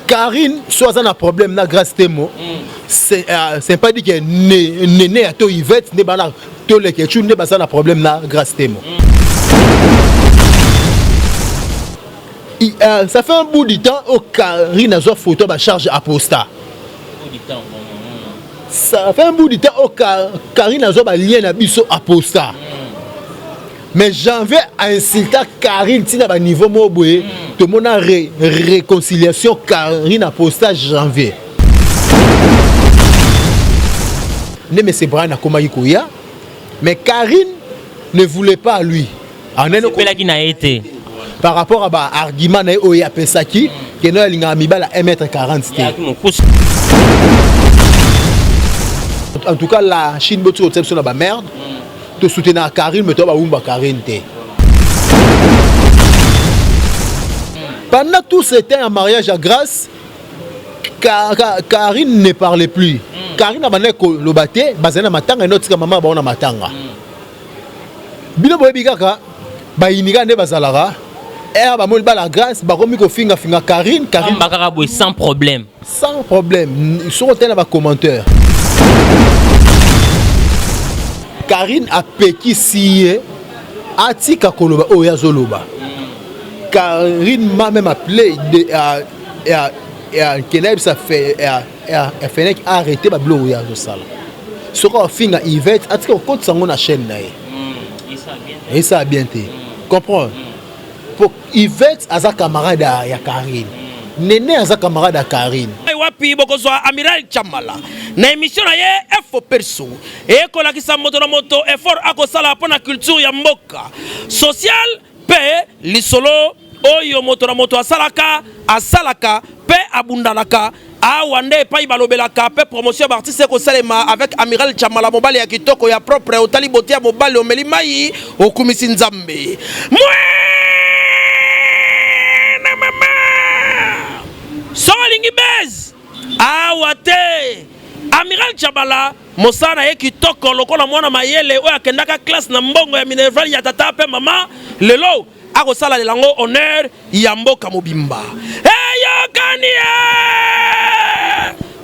Karine soit un problème na grâce témo c'est pas dit que néné à to Yvette ne bana to le que tu ne pas un problème na grâce témo ça fait un bout de temps au Karine a photo ba charge aposta ça fait un bout de temps au Karine a ba lien na biso aposta mais janvier a insulté Karine tina ba niveau mo boye tout le monde a réconciliation Karine a posté janvier. Ne me sépare na koma yikoya mais Karine ne voulait pas lui. C'est là qui n'a été. Par rapport à ba argument na oya pesaki que no linga mibala 1m40. En tout cas la Chine botu obsession na ba merde. To soutenir Karine mais to ba umba Karine te. Pendant tout ce temps en mariage à grâce, Karine ne parlait plus. Karine a mané ko lobate, bazana matanga notre maman ba ona matanga. Bino boye bigaka ba iniga ne bazalara. Ba mo ba la grâce, ba komi ko finga Karine bakara boy sans problème. Sans problème. Ils sont tellement ba commentaires. Karine a peki sié atika koloba oya zoloba. Karine m'a même appelé ça fait arrêter ma blog ya sala. Soko finga Yvette atika compte sango na chaîne na et ça bien été. Comprends? Pour Yvette aza camarade ya Karine. Néné aza camarade ya Karine. Wapi bokozwa Amiral Chamala. Na émission na ye FO perso. Et ko la kisa moto na moto effort akosala pona culture ya mboka. Social pe lisolo oyo moto na moto asalaka pe abundalaka awande pa ibalobelaka pe promotion d'artiste ko salema avec Amiral Chamala mobali ya kitoko ya propre otali bote ya mobali omeli mai okumisi nzambe na mama solingi bez awate Amiral Chamala mosana ye kitoko lokola mwana mayele oyo akendaka classe na mbongo ya Minerval ya tata pe mama lelo ako sala de lango honneur ya mboka mobimba eyokania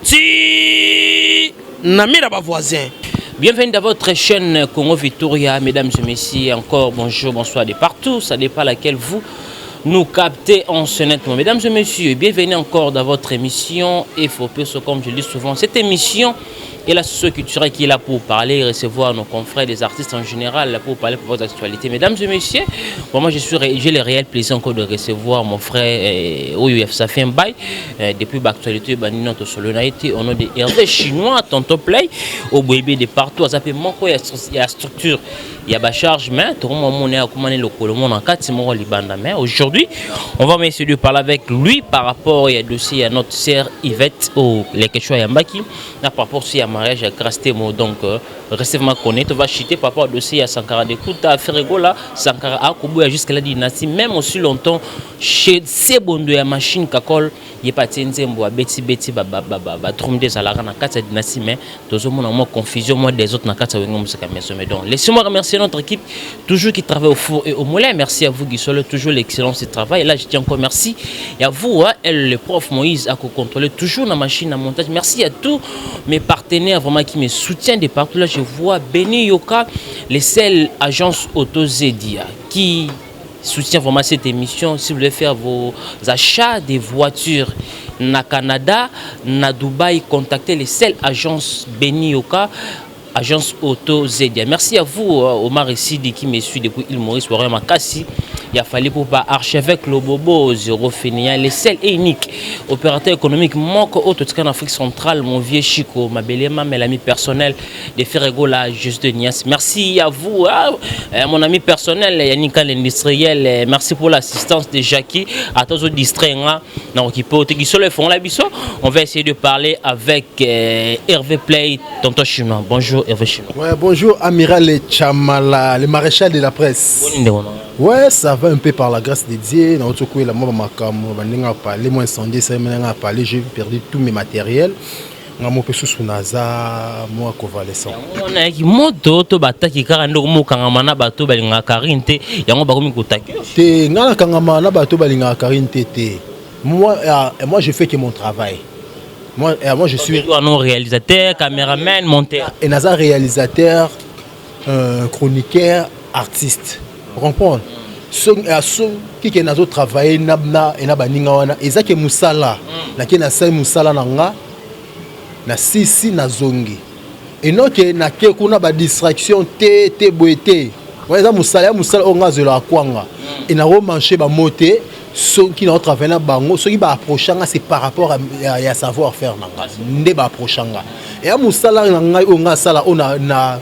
ti namira ba voisin. Bienvenue dans votre chaîne Congo Victoria, mesdames et messieurs, encore bonjour, bonsoir de partout, ça dépend laquelle vous nous captez en ce moment. Mesdames et messieurs, bienvenue encore dans votre émission FOPS, comme je le dis souvent, cette émission et la socio-culturelle qui est là pour parler, recevoir nos confrères, des artistes en général, pour parler pour votre actualité. Mesdames et messieurs, bon, moi j'ai le réel plaisir encore de recevoir mon frère OUF, ça fait un bail depuis l'actualité, notre solo a été au nom de Hervé Chinois, Tonton Play, au bébé de partout, ça fait manquer il y a la structure, il y a la charge, mais tout le monde est à commander le monde en 4 mois Libanda. Mais aujourd'hui, on va essayer de parler avec lui par rapport au dossier à notre sœur Yvette, les questions à Yambaki, par rapport aussi à mariage à Krastémo, donc récemment connaître, on va chiter par rapport au dossier à Sankara de Kouta, Ferregola, Sankara à Koubouya jusqu'à la dynastie, même aussi longtemps chez Sebondo et machine Kakol, il n'y a pas de Nzembo, Betty, Trum des Alara, dans la dynastie, mais dans un moment confusion, moi des autres, dans la donc laissez-moi remercier notre équipe, toujours qui travaille au four et au moulin. Merci à vous, Guissole, toujours l'excellence du travail. Et là, je tiens encore merci. Et à vous, le prof Moïse, à contrôler toujours la machine à montage. Merci à tous mes partenaires vraiment qui me soutiennent de partout. Là, je vois Benny Yoka, les seules agences Auto Zedia qui soutient vraiment cette émission. Si vous voulez faire vos achats de voitures na Canada, na Dubaï, contactez les seules agences Benny Yoka, agence Auto Zedia. Merci à vous, Omar Essidi, qui me suit depuis Île Maurice, Warren Makassi. Il a fallu pour pas archevêque le Bobo, Zéro Fénéa, les seuls et uniques opérateurs économiques manquent au tout cas en Afrique centrale, mon vieux Chico, ma belle maman, mes amis personnels de Ferregola, juste de Nias. Merci à vous, mon ami personnel, Yannick l'industriel. Merci pour l'assistance de Jackie, à tous les distraits. On va essayer de parler avec Hervé Play, tonton Chinois. Bonjour Hervé Chinois. Ouais, bonjour Amiral Chamala, le maréchal de la presse. Ouais, ça va un peu par la grâce de Dieu. Dans notre coup, la moi ma parlé, moi incendie, ça m'a parlé, j'ai perdu tous mes matériels. Ngamo pesu sunaza moi convalescent. On a qui moto to bataki karando mo kangamana bato balinga karinte yango bakomi kotaki. Te ngala kangamana bato balinga karinte te. Moi, je fais que mon travail. Moi je suis un réalisateur, caméraman, monteur. Et un réalisateur, chroniqueur, artiste. Vous comprenez? Ceux qui ont travaillé na baninga wana ezake musala na ke na sai musala nanga na sisi na zongi. Et non que na ke kuna ba distraction te boete. Ouais ça musala onga zela kwanga. Et na romancher ba moté ceux qui ont travaillé na bango ceux qui ba approcher c'est par rapport à savoir faire nanga. Nde ba approcher nga. Et a musala nanga onga sala ona na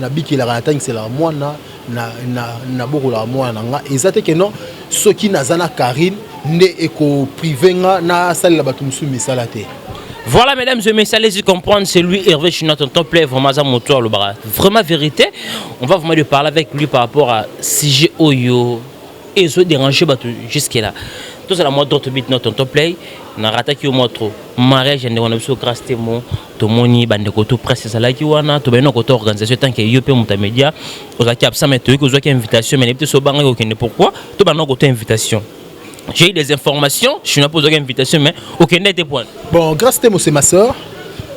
bikila na tangi c'est la mwana na bokola mwana nga ezate que non ceux qui nazana Karine nde eko privé nga na salela batu musu misala te. Voilà, mesdames et messieurs, allez-y comprendre, c'est lui, Hervé Chinois, tonton Play, vraiment ça moteur le bras. Vraiment vérité, on va vraiment lui parler avec lui par rapport à CG Oyo et se déranger jusqu'à là. Tout ça, la mode d'autres bits, notre tonton Play, on a rattaqué au motro. Mariage, on a besoin de grâce témoin, tout le monde, bande de côté presse, c'est là qui wana, tout le monde, côté organisation, tant que Yopé Moutamédia, on a capté ça, mais tu as une invitation, mais les petits sobangs, pourquoi, tout le monde, côté invitation. J'ai eu des informations, je n'ai pas posé une invitation, mais aucun des points. Bon, grâce à moi, c'est ma soeur.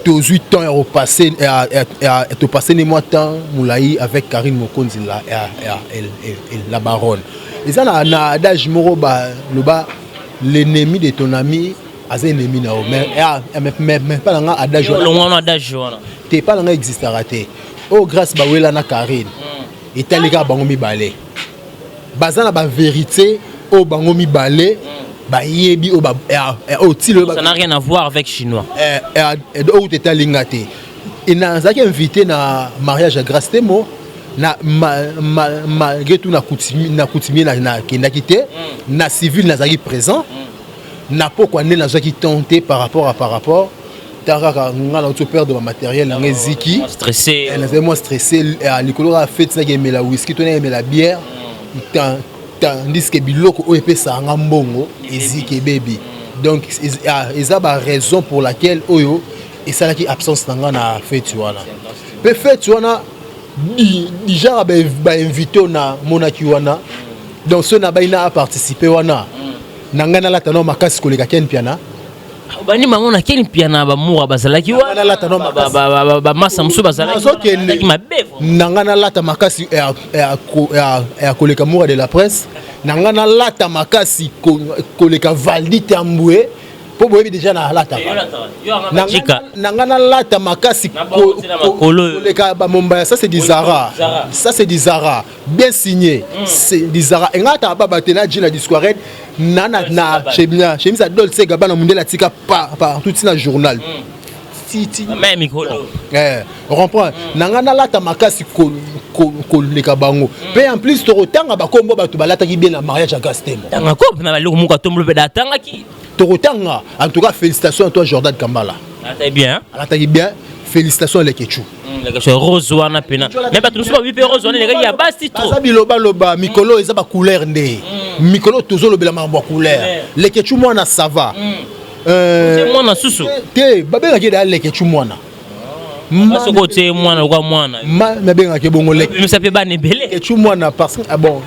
Tu as 8 ans et tu passé les mois de temps avec Karine Mokonzi, la baronne. Et ça, on a adage l'ennemi de ton ami, c'est l'ennemi. Mais pas dans l'adage. Tu n'es pas dans l'existant raté. Oh, grâce à Karine, et tu as les gars qui balé. Bazana la vérité. Au bangomi balé ba yebi o ba ça n'a rien à voir avec chinois au teta lingate et na zaki invité na mariage à grâce temo na malgré tout na coutumier na kindakité na civil na zaki présent na pourquoi na zaki tenté par rapport taraka ngala auto perdre matériel na ngeziki stressé moi stressé à l'école a fait ça aimer la whisky toi aimer la bière tandis que biloko o epesa nga mbongo eziki baby donc eza ba raison pour laquelle oyo esalaki absence nanga na fête wana pe fête wana déjà ba invité na monaki wana donc ceux na baina participer wana nanga na latano makasi koleka ken piana bani mango na ken piana ba mura bazalaki wana latano ba masa musu bazalaki mabevo nanga na lata makasi ya koleka mura de la presse nanga na lata makasi koleka Valdi Tamboué po boyebi déjà na lata nanga na lata makasi koleka ba Mombaya ça c'est du Zara bien signé c'est du Zara engata ba batena jina disquaret nana na chemise à Dolce Gabbana mundela tika par tout na journal même micro on comprend nanga na lata makasi koleka bango pe en plus to rotanga ba kombo ba to balata ki bien na mariage à Gastem tanga ko na ba loko muka tombo pe da tanga ki to rotanga en tout cas félicitations à toi Jordan Kambala très bien bien félicitations à Lekechu rose wana pena mais ba tout so bi pe rose wana les gars ya basti trop ça biloba mikolo eza ba couleur nde mikolo tozolo bela ma couleur Lekechu mwana ça va c'est moi na susu te babenga ke da Lekechu mwana parce que tu es mwana kwa mwana mabenga ke bongo Lekechu ça peut ba nebele Lekechu mwana parce que bon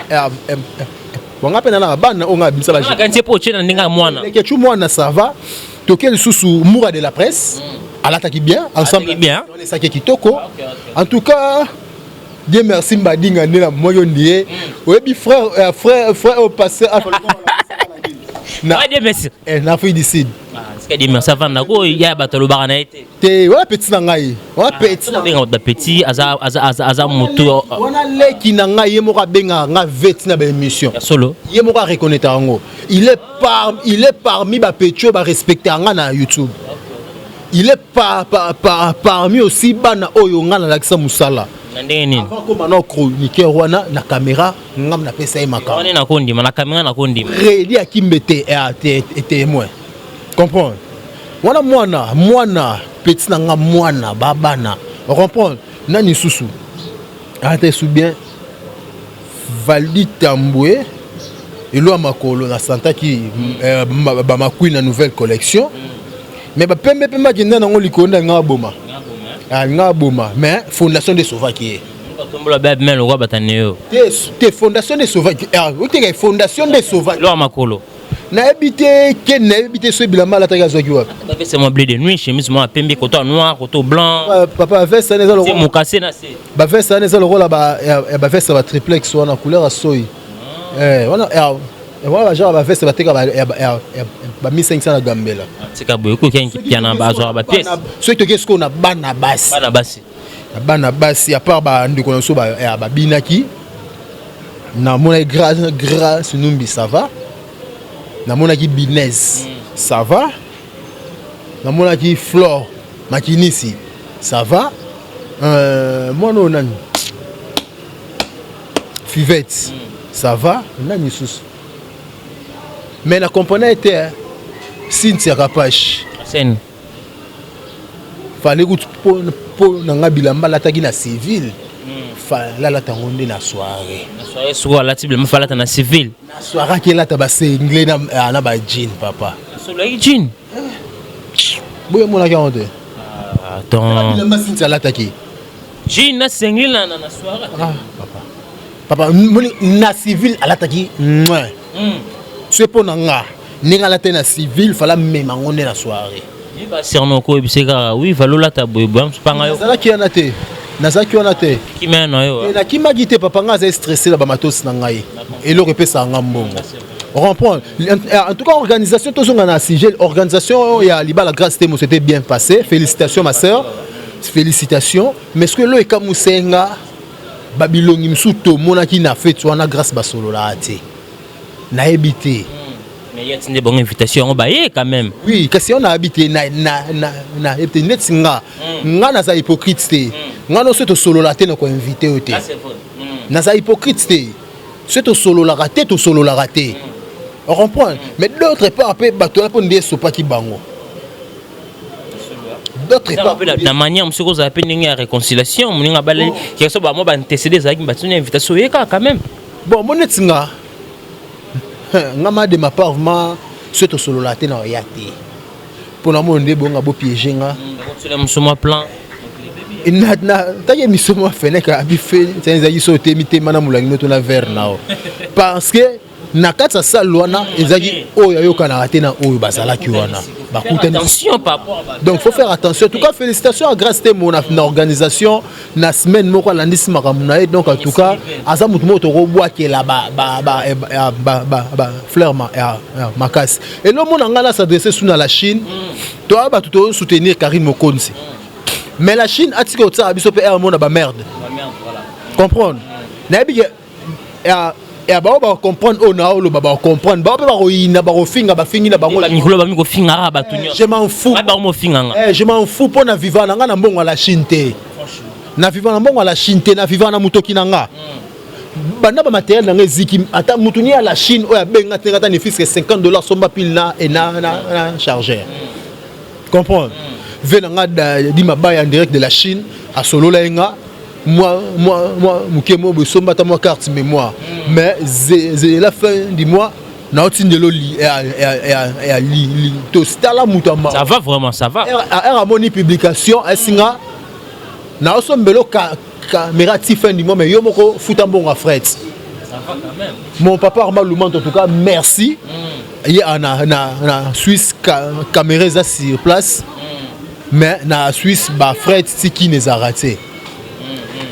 bonga pena na bana onga bisa ba quand c'est pour tena ndinga mwana Lekechu mwana ça va tokel susu moura de la presse alataki bien ensemble bien on est saké kitoko en tout cas Dieu merci mbadinga ndela moyo ndié oyebi frère au passé na Dieu merci na fui d'ici c'est que Dieu merci avant na ko ya batalo barana été te wala petit na ngai wala petit na ngai da petit aza moto wana leki na ngai ye moka benga nga veti na ba émission solo ye moka reconnaître ngo il est parmi ba petio ba respecter nga na YouTube. Il est parmi aussi bana oyo nga na lakisa musala. Ndeni. Avant ko mano chroniqueur wana na caméra ngam na pesa imaka. Wana na kondima na caméra na kondima. Redi akimbete et témoin. Comprends? Wana mwana petit na nga mwana babana. Comprends? Nani susu. Ate sou bien Valdi Tamboué elo makolo na santa ki ba makui na nouvelle collection. Mais ba pembe kenda nango likonda nga boma mais fondation de sauva qui est tombola ba mel roi bataneo te fondation de sauva qui fondation de sauva lo makolo na habité ken na habité ce bilamba la tagazo ki wapi c'est mon blé de nuit chemise moi pembe coton noir coton blanc papa veste na ezalo mon cassé na c'est ba veste na ezalo rola ba veste ba triplex wana couleur à soy wana voilà genre ba veste ba teka ba 1500 na gambela c'est ka boye ko ken ki na ba zo ba pièce ce que qu'est-ce qu'on a bana basi à part ba ndiko na so ba binaki na mona gras sunumbi ça va na mona ki binez ça va na mona ki flore makinisi ça va moi non nani fivette ça va nani sous mais la compagnie était Cynthia Rapache scène fallait que pour na bilamba la tagi na civil là la tangonde na soirée soit la table me fallait na civil na soirée qui là ta ba single na ba jean papa solo jean boye mona kionde attends bilamba Cynthia la taki jean na single na soirée papa na civil ala taki c'est pour nga ninga la na civil fala même ngonde na soirée ba serno ko biseka oui valola ta boye bam panga yo sala ki ana te naza ki wana te kimeno yo na kimaki te papa nga za stressé la ba matos na ngai et le repesa nga mbongo on comprend en tout cas organisation tous on a sujet organisation ya libala grâce temo c'était bien passé félicitations ma sœur félicitations mais ce que le ekamusenga babilongi msuto monaki na fête wana grâce basolo la te na ebité mais il y a une bonne invitation bah quand même oui kasi on a habité na net nga na za hypocrite te nga no seto solo la te na ko invité ote na za hypocrite te seto solo la raté to solo la raté on comprend mais d'autres part après bato la pondé sopa ki bango d'autres part la manière monsieur ko za peine ngi réconciliation muninga balé ki so ba mo ba antecéder za ki ba tune invitation yeka quand même bon mon net nga ngama de ma part vraiment seto solo la te na yate pour na monde bonga bo piéger nga sur le musumo plan na taye misomo feneka abife tsenza yisote mitema mulangi noto na verre nao parce que na katsa salwana ezaki oyo yokana te na oyo bazalaki wana attention papa donc faut faire attention en tout cas félicitations à grâce te mon organisation na semaine moko landisi makamuna donc en tout cas aza mutu moto robwa ke la ba fleur makasi et le monde ngala s'adresser sous la Chine toi ba tout soutenir Karine Mokonzi mais la Chine a dit que ça a biso pe un monde ba merde voilà comprendre na bi et ba comprendre on a le ba comprendre ba roina ba rofinga ba fingi na bango la mikolo ba miko finga ba tunyo je m'en fous ba mo finga je m'en fous pour na vivre na nga na mbongo la Chine te na vivre na mbongo la Chine te na vivre na mutoki na nga banda ba matériel na ngeziki ata mutuni ya la Chine oya benga te ngata ni fisque $50 somba pile na et na chargeur comprendre venanga di mabaya en direct de la Chine à solo la nga moi mukemo besomba ta moi carte mémoire mais la fin du mois na otindelo li to stala mutamba ça va vraiment ça va era moni publication esinga na osombelo caméra ti fin du mois mais yo moko futa mbonga fret ça va quand même mon papa Armand Loumant en tout cas merci il y a na Suisse caméra za sur place mais na Suisse ba fret tiki ne raté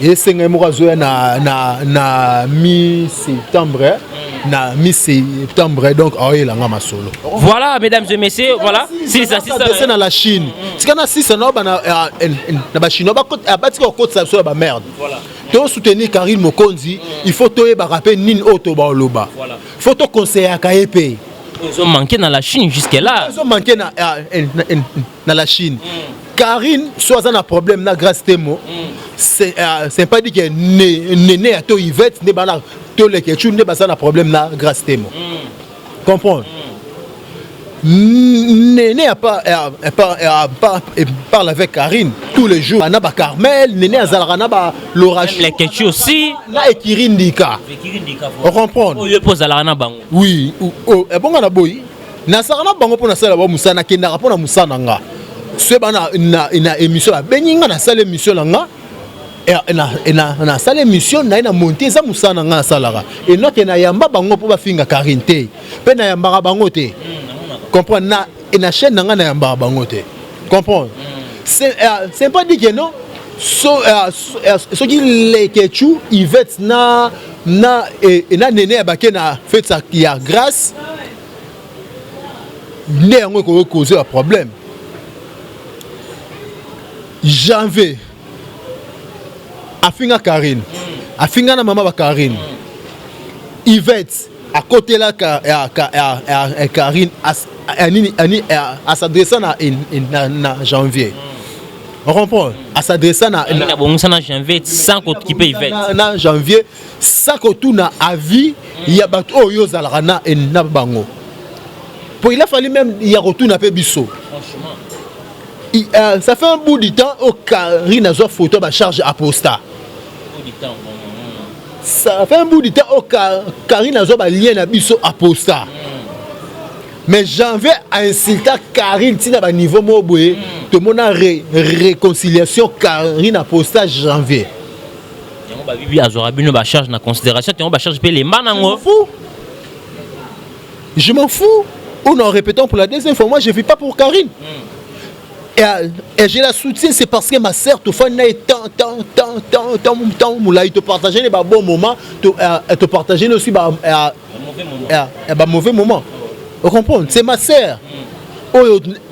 et c'est un mois na mi-septembre na mi-septembre donc il a un solo voilà mesdames et messieurs voilà si ça c'est dans la Chine c'est quand si ça na ba Chine ba bati ko côte ça ba merde voilà to soutenir Karine Mokonzi il faut to ba rappeler nin auto ba loba voilà faut to conseiller à KP ils ont manqué dans la Chine jusque là ils ont manqué dans la Chine Karine soit un problème na grâce temo c'est pas dit que néné à to Yvette ne bana to le que tu ne pas un problème na grâce temo comprendre néné parle avec Karine tous les jours na ba Carmel néné azalaka na ba l'orage les que tu aussi na ekirindika on comprend le pose à la na bango oui et bon na boy na sarana bango pour na sala ba musana kendaka pour na musana nga c'est bana na émission la beninga na salle émission nga na sala émission na ina monter za musana nga salara et non que na yamba bango po ba finga Karine te pe na yamba bango te comprendre na chaîne na nga na yamba bango te comprendre c'est pas dit que non ce qui les ketchu Yvette na nene abake na fait ça qui a grâce né yango ko causer un problème janvier afinga Karine afinga na mama ba Karine Yvette à côté là Karine à s'adresser na janvier on comprend à s'adresser na janvier sans qu'occuper Yvette na janvier sans que tout na avis il y a bato oyo zalaka na bango pour il a fallu même il y a retour na pe biso ça fait un bout de temps au Karine a zo photo ba charge apostat. Ça fait un bout de temps au Karine a zo ba lien na biso apostat. Mais janvier a insulté Karine tina ba niveau mo boye tout monde a réconciliation Karine apostat janvier. Yango ba bibi azora bino ba charge na considération yango ba charge pe les manango. Je m'en fous. Ou en répétant pour la deuxième fois, moi je ne vis pas pour Karine. Et je la soutiens, c'est parce que ma sœur, tu fais tant, moula, il te partage les bons moments, te partage aussi un mauvais moment. Vous comprenez? C'est ma sœur.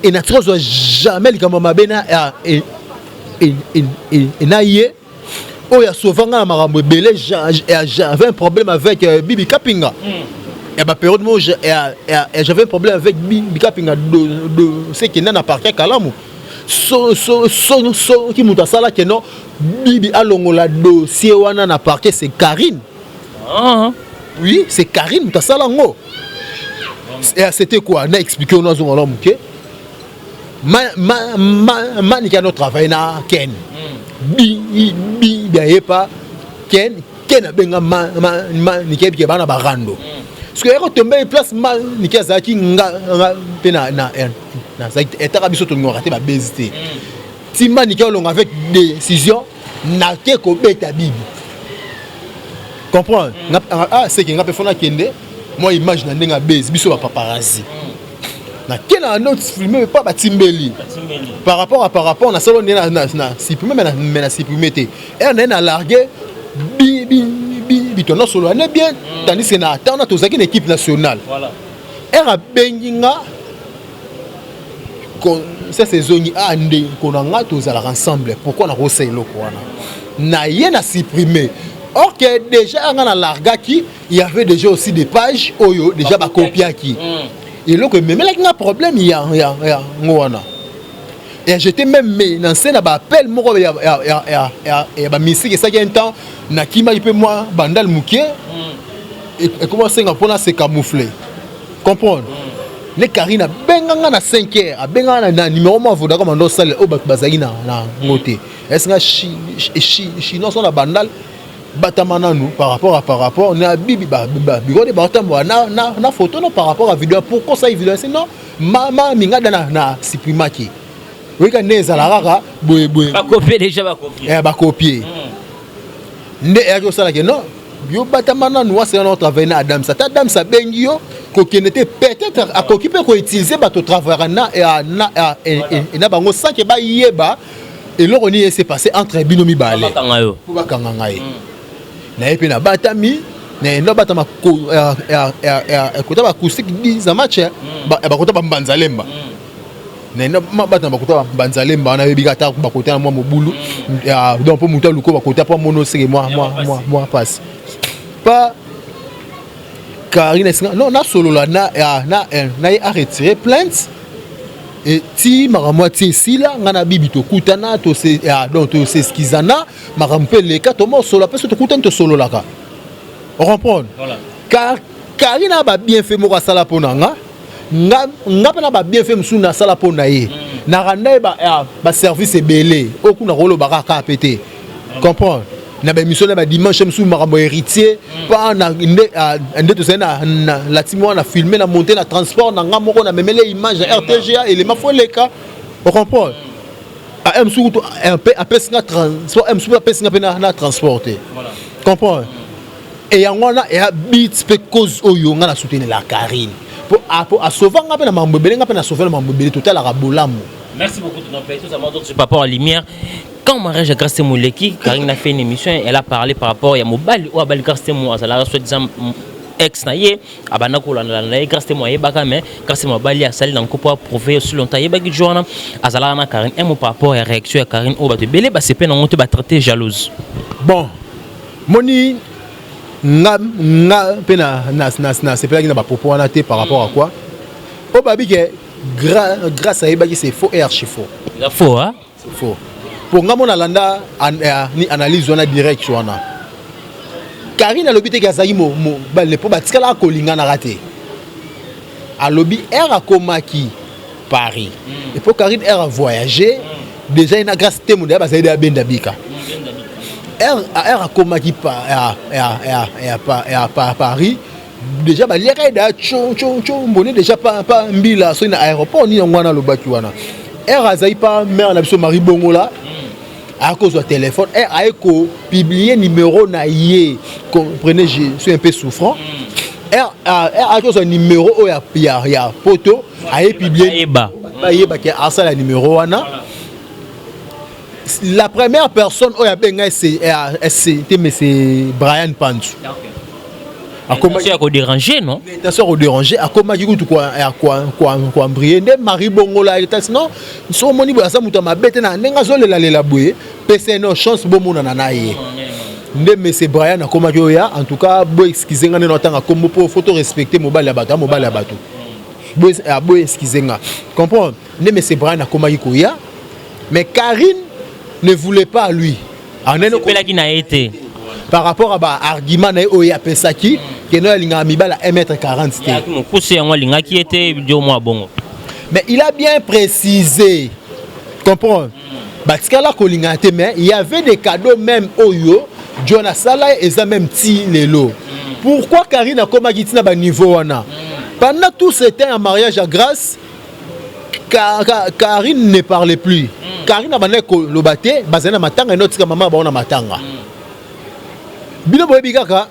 Et naturellement, jamais les gamins m'abena et naïe. Oh, il y a souvent un marambo belé, j'avais un problème avec Bibi Kapinga. Et ma période moi j'avais un problème avec Bibi Kapinga de ce qui n'a pas qu'à Kalamu. Qui m'a sala que non Bibi alongola dossier wana na parquet c'est Karine. Oui, c'est Karine m'a sala ngo. C'était quoi? Na expliqué on a zo ngolo muke. Ma ni kano travail na Ken. Bi pas Ken a benga ma ni ke bana barando. Parce que quand tu mets place mal ni ke zaki nga pena na eta biso to ngora te ba bezité. Si man ni ke long avec décision na ke ko beta bibi. Comprends? C'est que nga pe fona kende moi image na ndenga base biso ba paparazzi. Na quel autre filmé pas batimbeli par rapport na salon na supprimer mais na supprimer té et on est na larguer biton solo on est bien tandis que na attendre tous une équipe nationale voilà era benginga kon ça saison ande konanga tous à ensemble pourquoi na rosé loko wana na yena supprimer or que déjà on a largaki il y avait déjà aussi des pages oyo déjà ba copiaki. Et là, même là, il y a un problème, il y a et j'étais même dans scène, appel, moi, il y a musique, et ça, il y a un temps, Nakima, il peut moi, Bandal Mouké, et comment c'est qu'on se camoufler. Comprendre? Les Karine, Benganga na 5 heures, à Benganga na numéro, moi, vous d'accord, dans salle, au Bazagi na moté. Est-ce que Chinois sont la Bandal? Batamananu par rapport on a bibi bigo de batambo na photo no par rapport à vidéo pourquoi ça vidéo c'est non mama minga na suprimaki oui ka neza la rara boy ba copier déjà ba copier nde ero sala que non bio batamananu c'est notre travail na Adam ça Adam ça bengio ko kenete peut-être à occuper ko utiliser ba to travail na bango ça que ba yeba et là on y s'est passé entre binomi balé pour ba kangangaye na epe na batami na ndo batama ko kota ba acoustique za match ba kota ba mbanzalemba na ndo batama kota ba mbanzalemba na bebika ta ba kota na mwa mobulu donc pour muta luko ba kota pour mono c'est moi passe pas Karine non na solo la na a retiré plainte et si maramwa ti si la ngana bibi to kutana to se donc to se skizana marampe le ka to mo solo parce que to kutana to solo la ka on comprend voilà car Karina ba bien fait mo sala ponanga nga pena ba bien fait msuna sala pona ye na randa ba service belé okuna rolo ba ka pété comprend na ba mission na ba dimanche msu marambo héritier pas na ndé to sena la timo na filmer na monter na transport na nga moko na memele image RTGA et les mafo leka on comprend M surtout un peu après transport M surtout après na transporter. Voilà. Comprends? Et en on a bit pe cause oyo nga na soutenir la Karine. Pour à sauver nga pe na mambobele nga pe na sauver na mambobele total la bolamu. Merci beaucoup de ton appel. Tout ça m'a donné par rapport à lumière. Quand mariage a grâce Mouleki, Karine a fait une émission, elle a parlé par rapport à Mobile ou à Balgrâce moi, ça la soi-disant ex naie, abanako la grâce moi yebaka mais grâce moi bali a sali dans ko pour prouver aussi longtemps yebaki joana azala na Karine un mot par rapport à réaction à Karine au bato belé ba c'est peine on te ba traiter jalouse. Bon. Moni nga pena na c'est pas qui na ba propos anaté par rapport à quoi? Au babi que grâce à yebaki c'est faux et archi faux. C'est faux hein? C'est faux. Pour nga mona landa ni analyse wana direct wana. Karine a lobby te gazaki mo le po batikala kolinga na raté. A lobby a komaki Paris. Et pour Karine a voyagé déjà ina grâce te mo ba zaida benda bika. A komaki Paris. Déjà ba liaka da chon bonné déjà pas mbila so na aéroport ni ngwana lobaki wana. A zaï pas mère na biso Marie Bongola. À cause du téléphone, elle a publié numéro naïe. Comprenez, je suis un peu souffrant. Elle a cause du numéro où il y a photo, elle a publié. Le numéro. La première personne où il y a c'était M. Brian Pantou. Attention à déranger, non? Attention à déranger. À comment tu quoi briller? Marie Bongola, non? Si on dit que ça m'a bête, na n'engagez la bouée. PC no chance bon mon nanaïe. Mais c'est Brian à comment tu en tout cas, bon excusez moi n'entend comme pour photo respecter mobile abato. Bon excusez moi. Comprends? Mais c'est Brian à comment il y a. Mais Karine ne voulait pas lui. C'est là qui n'a été. Par rapport à l'argument de Pesaki, qui est 1m40. Mais il a bien précisé, comprends? Mais il y avait des cadeaux même Oyo, Jonas Sala et ça même Lelo. Pourquoi Karine a comme dit na niveau wana? Pendant tout ce temps en mariage à grâce, Karine ne parlait plus. Karine a mané ko lobate, bazana matanga et notre maman ba ona matanga. Bino boyebi kaka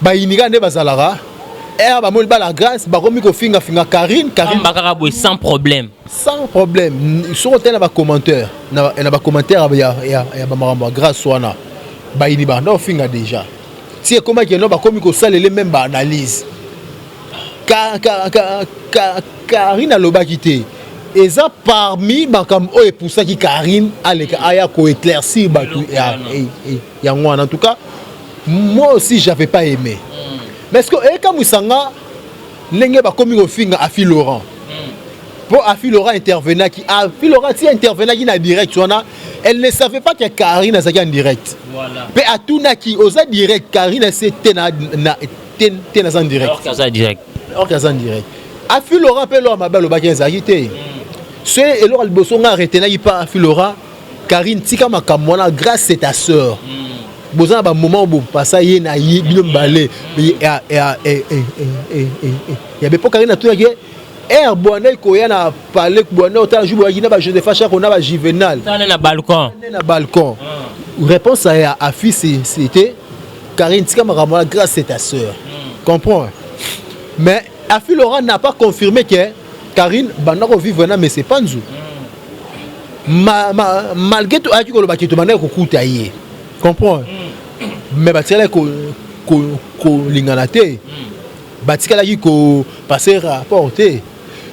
ba iniga ne bazalara ba mol ba la grâce ba komi ko finga Karine bakaka boy sans problème sur hôtel ba commentaire na ba commentaire ya ba maramba grâce wana ba iniba no finga déjà si comment que no ba komi ko salele même ba analyse Karine a loba quitté et ça parmi bakam o et pour ça qui Karine aya ko éclaircir ba ya ngwana en tout cas. Moi aussi, je n'avais pas aimé. Mais est-ce que quand Moussanga, l'engé va comme finga Afi Laurent. Pour Afi Laurent intervenant qui Afi Laurent si intervenant qui na direct, elle ne savait pas que Karine a en direct. Voilà. Mais à tout na qui osa direct, Karine c'était na en direct. Alors qu'elle a direct. Alors qu'elle a en direct. Afi Laurent peut leur ma belle au bac exagité. C'est alors le bosson a arrêté là il pas Afi Laurent. Karine tika makamona grâce c'est ta sœur. Boza ba moment où passa yé na yé bino balé il y avait pas Karine tout que air bonne ko ya na parler bonne autant jour na ba Joseph Facha ko na ba Juvenal na balcon réponse à fils c'était Karine tika makamona grâce c'est ta sœur comprends mais Afi Laurent n'a pas confirmé que Karine bandako vivre na mais c'est pas nzou malgré tout aki ko lo ba kitu bandako kuta yé comprends mais batikala ko linganate batikala ki ko passer rapport te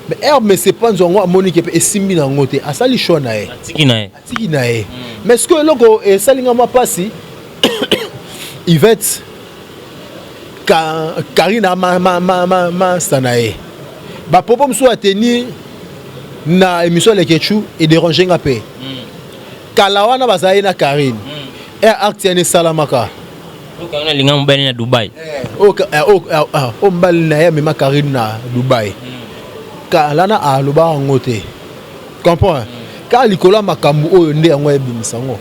mais herbe mais c'est pas nzongo Monique et simbi na ngote asali shona e atiki na e mais est-ce que loko e salinga ma pasi Yvette Karina ma sanae ba popo mso ateni na émission le Ketchou et déranger ngapé kalawana bazaye na Karine et acte salamaka Karine linga mbali na Dubai mbali na ya mema Karine na Dubai kalana aloba ngote comprends ka likola makambu oyo nde yango ebimisango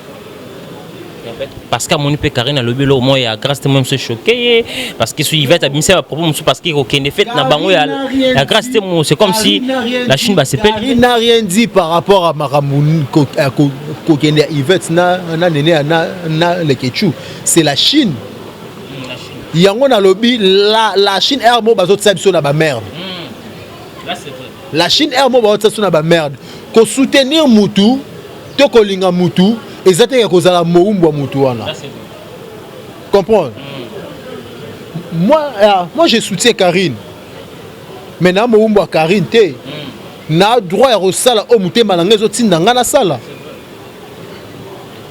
parce qu'à mon peu Karine a le bélo moi il a grâce de moi me choqué parce que il va t'abîmer à propos parce qu'il aucun effet na bango la grâce de moi c'est comme si la Chine va s'épelle. Il n'a rien dit par rapport à Maramoun Kokende Yvette na le Ketchou. C'est la Chine. Il y a un lobby la Chine est mo bazot sabso na ba merde. Là c'est vrai. La Chine est mo bazot sabso na ba merde. Ko soutenir Mutu, to ko linga Mutu, exactement ko zala moumbo Mutu wana. Là c'est vrai. Comprends? Moi je soutiens Karine. Maintenant moumbo Karine te. Na droit ya rosala o Mutu malanga zo tinda ngana sala.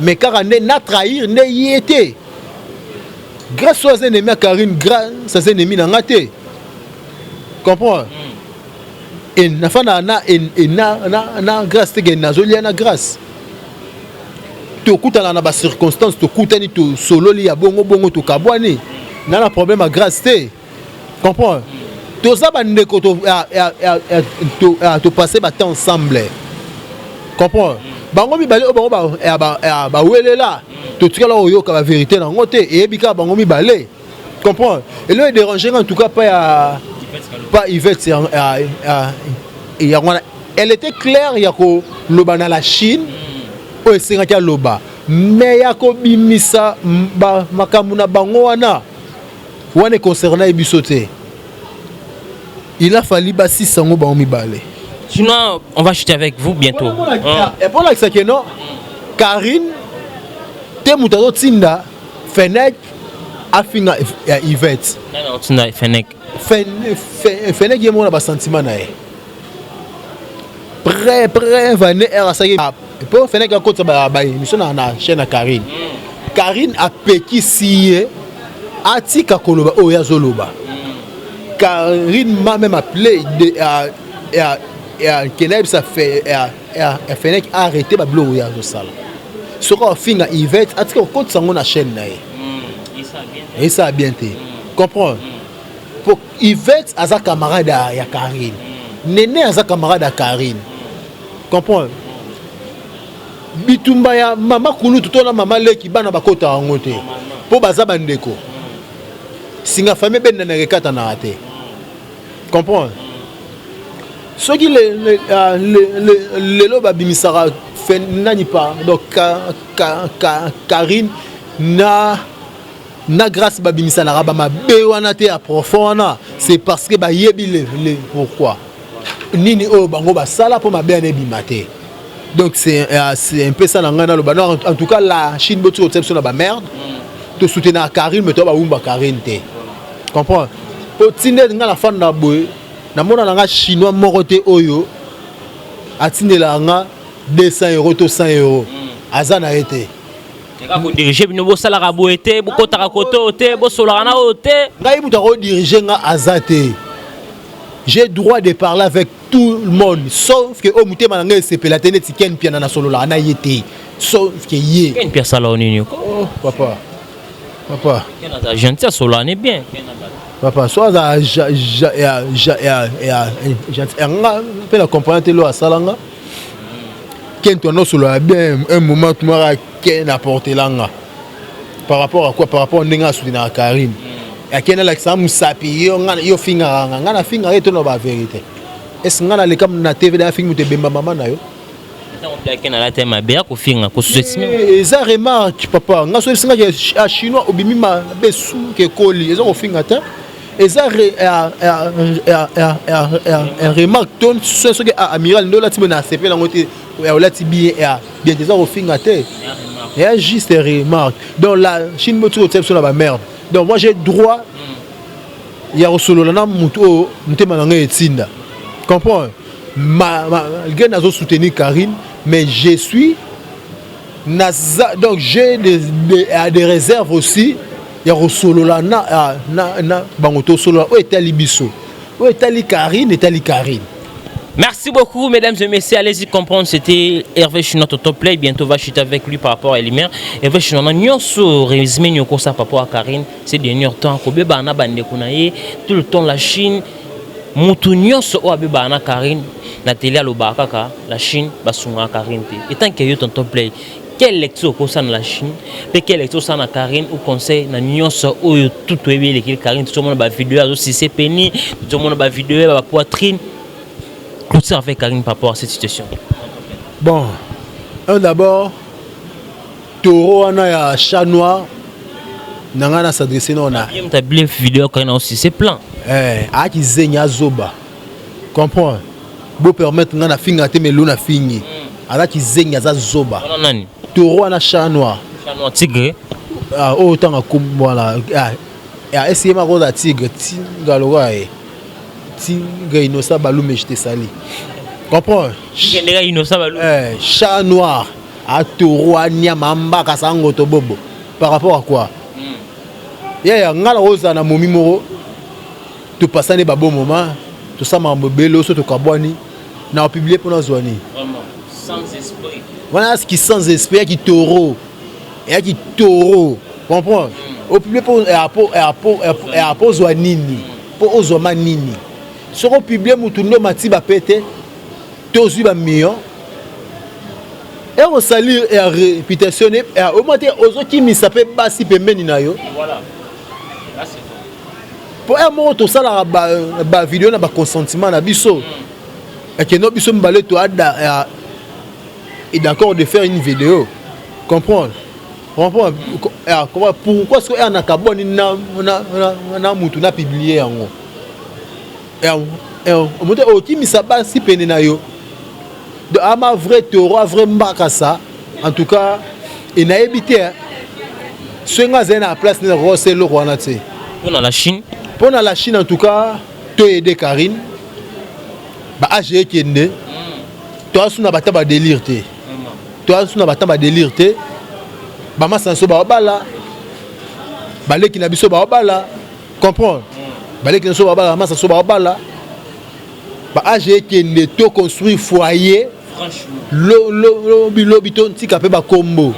Mais car na trahir ne y était. Grâce aux ennemis à Karine, grâce aux ennemis à Ngate. Comprends? Et na grâce te na zoli na grâce. To kutana na ba circonstance to kutani to solo li ya bongo to kabwani. Na na problème à grâce te. Comprends? To ça ba ndeko to passer ba temps ensemble. Comprends? Bango mi balé bango ba wele là. To tukala oyo ka la vérité na ngote et bika bango mi balé. Comprends? Et là il dérange en tout cas pas Yvette elle était claire il y a ko loba na la Chine o esenga loba mais ya ko bimisa ba makamuna bango wana concernant ebisote. Il a fallu ba 600 bango mi balé. Sinon, on va chuter avec vous bientôt. Et pour la que non, Karine, te mutazo tinda, Fennec, afinga Yvette. Non, tinda Fennec. Fennec y a mon sentiment nae. Prêt, va ne era ça. Et pour Fennec a côté ba mission na chaîne à Karine. Karine a peki sié, atika koloba oya zoloba. Karine m'a même appelé Keneb ça fait Fennec a arrêté ba blog ya zo sala. Soko finga Yvette atika ko sango na chaîne nae. Et ça a bien été. Comprends? Pour Yvette aza camarade ya Karine. Néné aza camarade ya Karine. Comprends? Bitumba ya mama kulu tutona mama leki bana bakota ngote. Po baza bandeko. Singa famille ben na rekata na ate. Comprends? Ce qui les loba bimisara fait nani pas donc Karine na grâce babimisa na rabama bewana te à profond c'est parce que ba yebi le pourquoi nini o bango ba sala pour ma bien ebimate. Donc c'est un peu ça ngana loba en tout cas la Chine botu obsession na ba merde to soutenir Karine mais to ba umba Karine te. Comprends? Pour tinde ngala fan na boy na mona nga chinois moroté oyo atindela nga 200 € to 100 €. Azana été. Vous dirigez bino bo sala rabo été, bo kotaka koto té, bo solana oté. Ngai muta ko diriger nga azate. J'ai droit de parler avec tout le monde sauf que o mutema nga sepela tene tiken piana na solo la na yete. Sauf que yé. Ken pia sala onini ko? Oh papa. Ken ata gentil solane bien. Papa, soit la componente lo asalanga. Quand on a sur bien un moment tu m'auras qu'un apporté langa. Par rapport à quoi? Par rapport à n'enga soutenir Karine. Et qu'un l'examen sapi yo finga ngana finga eto no ba vérité. Est-ce ngana le comme na TV da finga te bemba mama na yo? Ken ala tema bea ko finga ko sous-estimer. Eza remarque papa, nga so singa ya chinois obimi ma besu ke koli, eza ko finga ta. Et ça remarque ton ce que amiral no la tibona CP la ngote la tibi bien des au fingaté. Et juste remarque. Donc la Chine motu obsession la merde. Donc moi j'ai droit ya solo na muto ntema na etinda. Comprends? Ma gars zo soutenir Karine mais je suis donc j'ai des réserves aussi. Il y a solo là na bangoto solo o etali biso o etali Karine. Merci beaucoup mesdames et messieurs, allez-y comprendre, c'était Hervé Chinois top play, bientôt va chuter avec lui par rapport à Elimer. Hervé Chinois nyonso résumé nyoko ça par rapport à Karine, c'est dernier temps ko beba na bande kunaye tout le temps la Chine mutu nyonso o beba na Karine na télé lo bakaka la Chine basunga Karine. Et tant que yo ton top play quelle lecture au sein de la Chine et quelle lecture au sein de la Karine ou conseil na nyonso oyo tout oyebi l'équipe Karine tout le monde ba vidéo azo si c'est péni tout le monde ba vidéo ba poitrine tout ça avec Karine par rapport à cette situation. Bon, d'abord taureau ana ya chat noir nangana s'adresser non na. Bien ta vidéo Karine aussi c'est plein. A qui zenya zoba. Comprends? Beau permettre ngana finga te melo na fingi. Ala qui zenya za zoba. Nani? Taureau ana chat noir. Chat noir tigre. Ah autant comme voilà. Essayer ma rose tigre, tigre tigre innocent balou mais je te sali. Comprends? Chat noir à taureau à nyamamba kasango to bobo. Par rapport à quoi? Ngala rose na momi moro. Tu passes un bon moment, tout ça m'a mobile, tout kabwani, n'a publié pour nos zones. Vraiment, sans esprit. Voilà ce qui sans esprit, qui taureau, et qui taureau, comprends? Au publié pour zoanini, pour ozomanini. Sur au publié, moutundo mati ba pété, tozu ba million. Et on salue et réputation, et au moins aux autres qui m'y s'appellent basi pemeni na yo. Voilà. Là c'est pour un moment tout ça la vidéo na ba consentiment na biso et que no biso mbale to ada et d'accord de faire une vidéo comprendre pourquoi est-ce que na kaboni na mutu na publier yango au moment au qui mi saba si pene na yo de ama vrai taureau vrai mbaka ça en tout cas il n'a évité ce nga zena place na rosé le roi na tse pour la Chine. Pour la Chine, en tout cas, tu as aidé Karine. AG qui est né. Toi, tu as un délire. Toi, tu as un délire. Maman, c'est un sobabala. Balé qui n'a pas sobabala. Comprends? Balé qui n'a pas sobabala. Maman, c'est un sobabala. AG qui est né. Tu as construit foyer. Franchement. L'obiton, tu as fait un combo.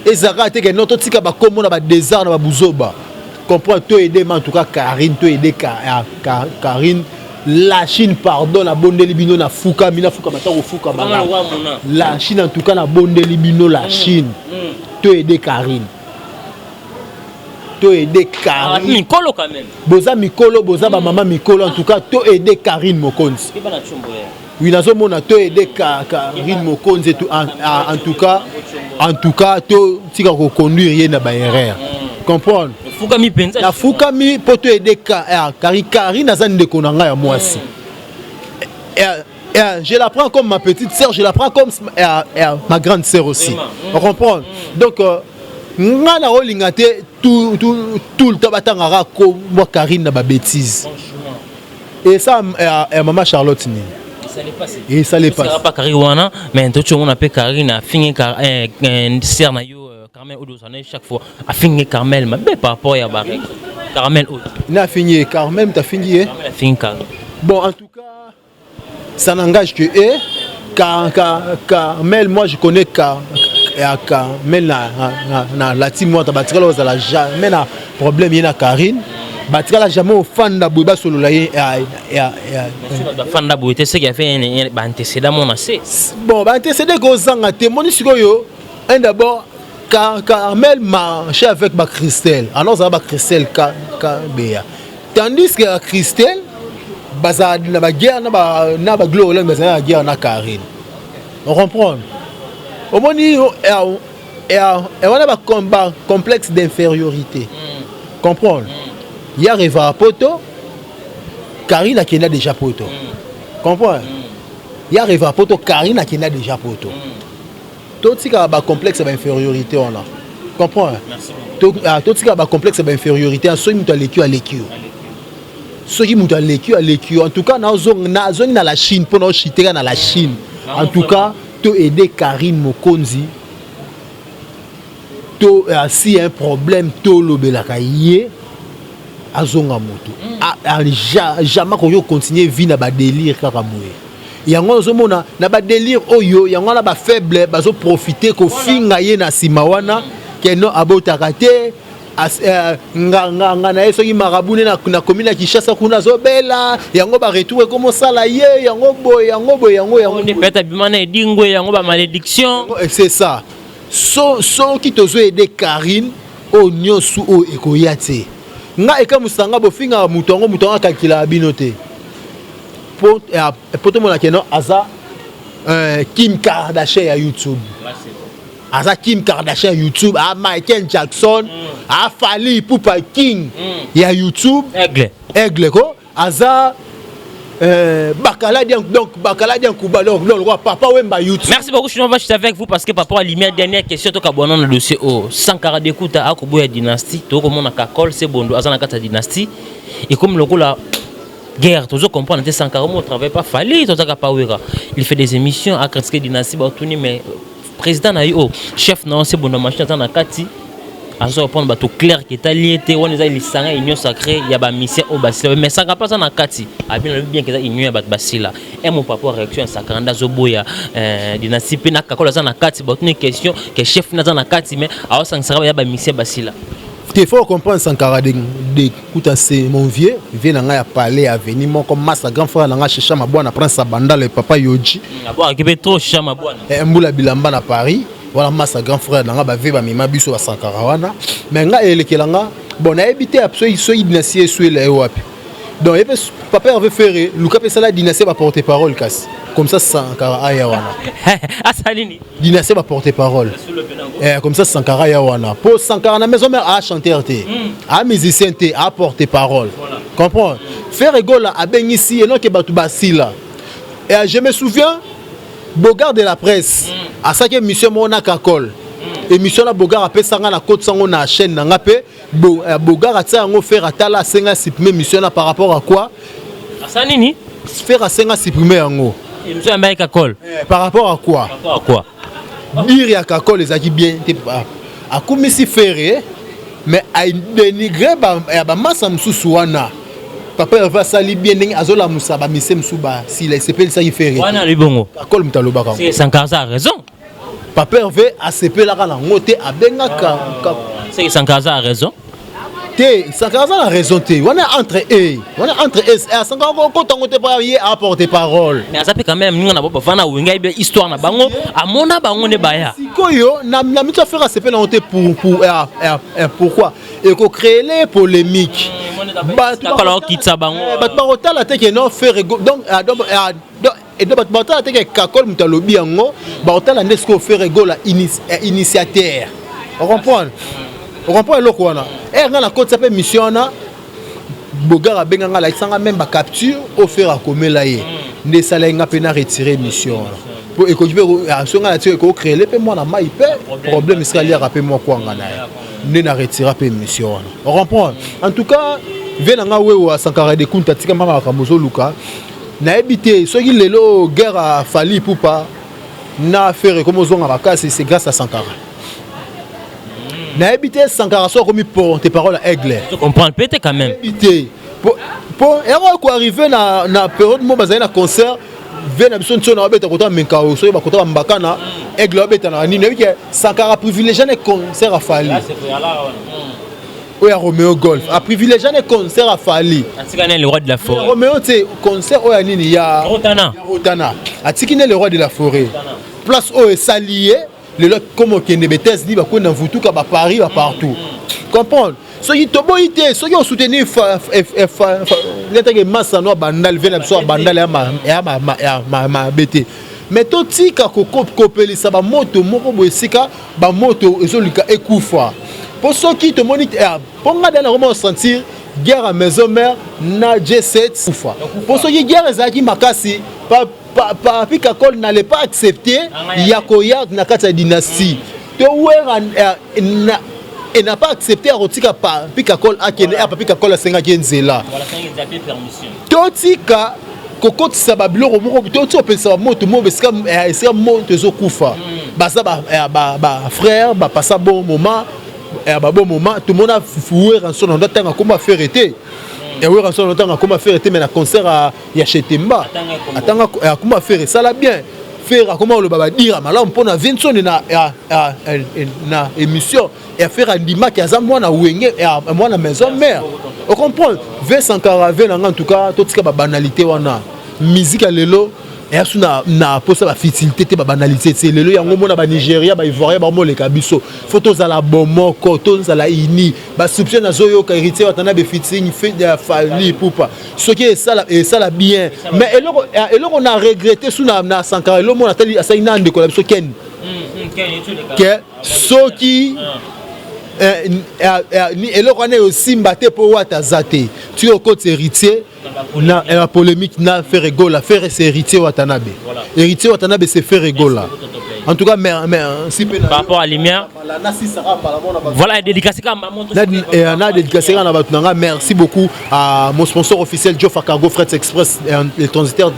Et Zara, tu as fait un combo dans le désert, dans le bouzoba. Comprends, toi aider, mais en tout cas Karine, toi aider Karine, la Chine pardon, la bonne libino na Fouka, mina Fouka maintenant au Fouka la Chine en tout cas la bonne libino la Chine, toi aider Karine, toi aider Karine. Mikolo quand même. Boza Mikolo, boza ba maman Mikolo en tout cas toi aider Karine Mokonzi. Oui, na zo mona toi aider Karine Mokonzi tout en tout cas toi tika ko conduire yena ba erreur. Comprendre? La Foukami pour te aider Karine Nazan de Konanga à moi aussi. Je la prends comme ma petite sœur, je la prends comme ma grande sœur aussi. On comprend? Donc, ngana olingate tout le temps batangara ko moi Karine na ba bêtise. Et ça maman Charlotte ni. Et ça les passe. Ça pas Karine mais tout le monde appelle Karine a fini sœur na yo Carmel chaque fois a fini Carmel mais par rapport à Barek Carmel n'a fini Carmel t'as fini bon en tout cas ça n'engage que Carmel moi je connais Carmel la team moi t'as là la jamais na problème il y a Karine Batikala jamais au fan da Bouba solo la fan da Bouba c'est qui a fait un antécédent mon assez bon antécédent go zanga témoin sikoyo un d'abord Carmel marchait avec Christelle. Alors ça va Christelle Béa. Tandis que Christelle baza na ba guerre na ba gloire mais na guerre na Karine. On comprend. Au moins et on a un combat complexe d'infériorité. Comprendre. Il y a Reva Poto, Karine qui a déjà Poto. Comprendre. Il y a Reva Poto, Karine qui a déjà Poto. Tout ce qui a un complexe d'infériorité, on a. Comprends? Tout ce qui a un complexe d'infériorité, ceux qui ont l'écu à l'écu. Ceux qui ont l'écu à l'écu. En tout cas, dans la Chine, pour nous chiter dans la Chine. En tout cas, tu aider Karine Mokonzi. S'il y a un problème, tu le belakaye. Azonga moto. Jamais qu'on continue à vivre dans le délire kakamoué. Yango zomona na ba délire oyo yango na ba faible bazo profiter ko finga ye na simawana keno abotaka te nga na yeso ki marabune na commune ya Kinshasa kuna zobela yango ba retour comme ça là ye yango boy yango on peta bimana edingwe yango ba malédiction c'est ça qui te aider Karine au nyosu o ekoyate nga eka musanga bofinga mutongo kakila binote pour tout le monde qui non aza Kim Kardashian à YouTube aza Kim Kardashian YouTube Michael Jackson Fally Ipupa King ya YouTube aigle ko aza Bakaladian Kuba donc le roi papa Wemba YouTube. Merci beaucoup, je vais avec vous parce que papa a limé dernière question to kabona na dossier o Sankara Dekuta akoboya dynastie to komona Kakol c'est bondo azana kata dynastie et comme le la guerre toujours comprendre que Sankara mo travaille pas Fally to zaka pawera il fait des émissions à critiquer dynastie ba tourner mais président na yo chef non c'est bondo machine na kati azo prendre bateau clair qui est allié on les a les sangs union sacrée il y a ba mission au basila mais ça pas ça na kati a bien que ça union ba basila et mon papa réaction Sankara zoboya dynastie pe na Kakola ça na kati ba une question que chef na na kati mais a Sankara ya ba mission basila il faut comprendre Sankara de kuta c'est mon vieux vient nga ya parler à venir mon comme massa grand frère nga chercher ma bonne prendre sa banda le papa Yoji abo qui peut trop chercher ma bonne mbula bilamba na Paris voilà massa grand frère nga ba veba mima biso ba Sankara wana mais nga elekela nga bon a habité absolument so dynastie so le wapi donc papa veut faire Luka pe sala dynastie ba porter parole casse comme ça Sankara aya wana asalini dynastie ba porter parole comme ça Sankara ya wana pour Sankara na maison mère a chanter a musicien a porter parole comprends faire rigola a ben ici et non que batu basila et je me souviens Bogard de la presse à ça que mission mona Kakol émission la Bogard a pesanga na côte sango na chaîne na ngapé Bogard a ça ngo faire atala senga supprimer mission là par rapport à quoi asanini faire à senga supprimer yango émission ya Kakol par rapport à quoi dire ya Kakol les aki bien a komisi faire mais a dénigrer ba massa msusu wana papa va sali bien ndenge azola musaba mise msuba si la s'appelle ça il fait wana libongo Kakol mtaloba ka c'est Sankara a raison papa veut a s'appelle la na ngote abenga ka c'est Sankara a raison Sankara a raison on est entre Sankara ko tango te pa y apporter parole mais ça peut quand même ninga na baba vana wenga bien histoire na bango amona bango ne baya sikoyo na mito faire s'appelle na ngote pourquoi et ko créer les polémiques Kakala kitsa bango bat barotala te que non faire donc et donc batala te que Kakol mutalobi yango barotala ndesco faire rigola initiateur on comprend le quoi là et nga na côté ça peut mission na Bogara benga nga la sanga même ba capture au faire à komela ye ne sala nga pena retirer mission pour écoute songa la tire ko créer le pe moi na mai pe problème sera lié rappeler moi quoi nga na ne na retirer pe mission on comprend en tout cas vient nga wewa Sankara de kunta tika mama kamozo luka na habité soki lelo guerre a Fally Ipupa na faire comme ozonga bakasi c'est grâce à Sankara na habité Sankara soit comme porte parole à aigle tu comprends peut-être quand même habité pour erreur ko arriver na période mo bazali na concert vient na biso ntona obeta kota menkao so ba kota mbakana aigle obeta na nini que Sankara privilégié les concerts à Fally Oya Romeo Golf a privilégié les concerts à Fally atikane le roi de la forêt Romeo c'est concert oya nini ya Rotana atikine le roi de la forêt place o salié le lot comme Kende Betes dit ba ko na vutuka ba Paris ba partout comprendre so yi tobo ité so yo soutenir l'intérêt massa no bandal vena so bandal ya ma bete mais to tika ko kopelisa ba moto moko boesika ba moto ezolika ekufa pour ceux qui te moniteur pour nga dans comment sentir guerre à maison mère na G7 kufa pour ceux qui guerre ezaki makasi pa Kakol n'allait pas accepter Yakoya na kata dynastie to wera et n'a pas accepté à rotika pa Kakol akene pa Kakol a senga kenzela voilà ça il a bien permission totika kokoti sababilo moko to pensa moto mo beska esa moto zo kufa basa ba frère ba passa bon moment bon moment tout le monde a foué en son temps comment faire été et oui en son temps comment faire été mais na concert à Yachetemba attanga comment faire ça la bien faire comment le baba dire malamu pona Vincent na émission et faire andima ki aza mwana wenge mwana maison mère on comprend ve Sankara ve en tout cas tout ce ba banalité wana musique lelo et asu na posa ba facilité te ba banalité c'est lelo yango mona ba Nigeria ba Ivoirien ba mo le kabiso photos à la bomoko tons à la ini ba soupçon na zoyo ka héritier watana be fitting fait de famille poupa ce qui est ça la bien mais eloko on a regretté sous na Sankara lo mona tali asa ina ndeko la biso ken que ce qui eloko ane aussi mbaté po wata zate tu au côté héritier na la polémique na faire rigola faire c'est héritier Watanabe héritier Watanabe c'est faire rigola en tout cas merci par rapport à lumière voilà dédicacé na dédicacé na batunanga merci beaucoup à mon sponsor officiel Jofa Cargo Freight Express le transitaire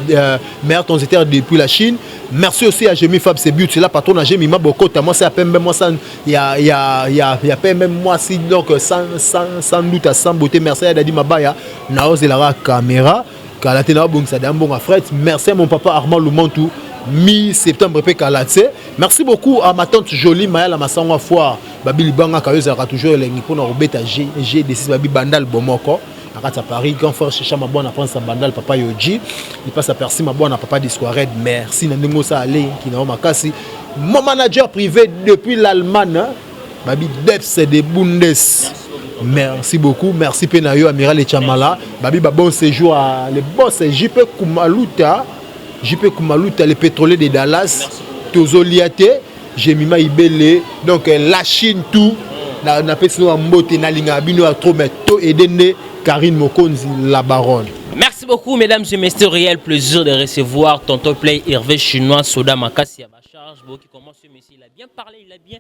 meilleur transitaire depuis la Chine. Merci aussi à Jemi Fab c'est but c'est là patron à Jemi Maboko moi c'est à peine moi ça il y a peine même moi si donc sans doute à sans beauté merci à Dadi Mabaya na ose la caméra kalatena bon ça d'un bon fret merci à mon papa Armand Lumantou mi-septembre pe kalatse merci beaucoup à ma tante Jolie Maya la masangwa foire babi libanga kayoza ka toujours elengi pona robeta G décide babi bandal bomoko à Paris quand frère chercher ma bonne France à bandal papa Yoji il passe à Percy ma bonne papa Discored merci nandengo ça aller qui na makasi mon manager privé depuis l'Allemagne babi Deps de Bundes. Merci beaucoup, merci Penayo Amiral et Chamala. Babi bon séjour à le boss JP Kumaluta, le pétrolier de Dallas, Tozoliate, Jemima Ibele, donc la Chine tout, na pesno ambote na linga bino a trop metto et denne Karine Mokonzi la baronne. Merci beaucoup mesdames et messieurs, réel plaisir de recevoir tonton Play Hervé Chinois Soda Makasi à ma charge, qui commence ce monsieur, il a bien parlé, il a bien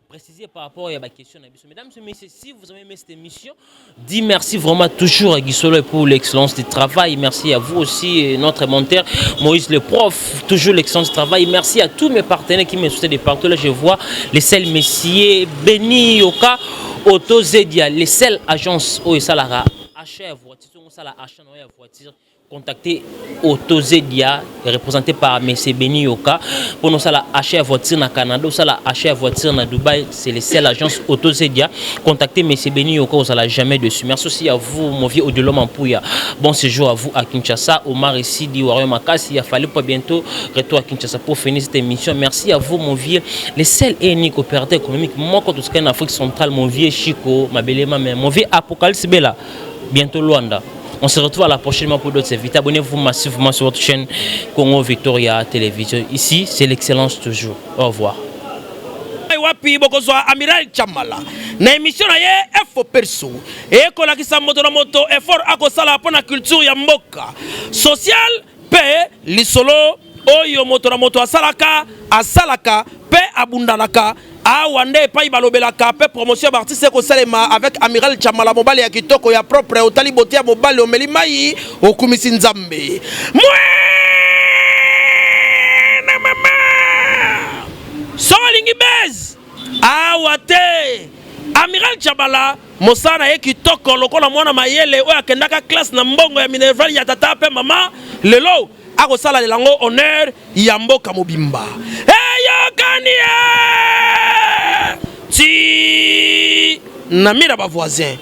préciser par rapport à ma question. Mesdames et messieurs, si vous avez aimé cette émission, dis merci vraiment toujours à Guissolo pour l'excellence du travail. Merci à vous aussi, notre monteur Moïse le prof, toujours l'excellence du travail. Merci à tous mes partenaires qui me soutiennent de partout. Là, je vois les seuls messieurs, Beni Yoka, Auto Zedia, les seules agences où ça la achat voiture, ça la achat voiture. Contactez Auto Zedia, représenté par M. Beni Yoka. Pour nous, ça la achat voiture au Canada, ça la achat voiture à Dubaï. C'est les seules agences Auto Zedia. Contactez M. Beni Yoka, vous n'allez jamais dessus. Merci aussi à vous, mon vieux Odilon Mampouya. Bon séjour à vous à Kinshasa. Omar ici, dit Wario Makasi. Il a fallu pas bientôt retour à Kinshasa pour finir cette émission. Merci à vous, mon vieux. Les seuls et uniques opérateurs économiques. Moi, quand tout ce qu'il y a en Afrique centrale, mon vieux Chico, ma belle maman, mon vieux Apocalypse Bella. Bientôt Luanda. On se retrouve à la prochaine fois pour d'autres invités. Abonnez-vous massivement sur votre chaîne Congo Victoria Télévision. Ici, c'est l'excellence toujours. Au revoir. Wapi bokozwa Amiral Chamala na émission na ye Info Perso et kolakisa moto na moto effort akosala pona culture ya mboka social pe lisolo oyo moto na moto asalaka pe abundalaka awande epai balobelaka pe promotion d'artiste kosalema avec Amiral Chamala mobali ya kitoko ya propre otali bote ya mobali omeli mai okumisi nzambe na mama solingi bez awate Amiral Chamala mosana ye kitoko lokola mwana mayele oyo akendaka classe na mbongo ya minerval ya tata pe mama lelo akosala lelango honneur ya mboka mobimba eyokanie ti namira ba voisin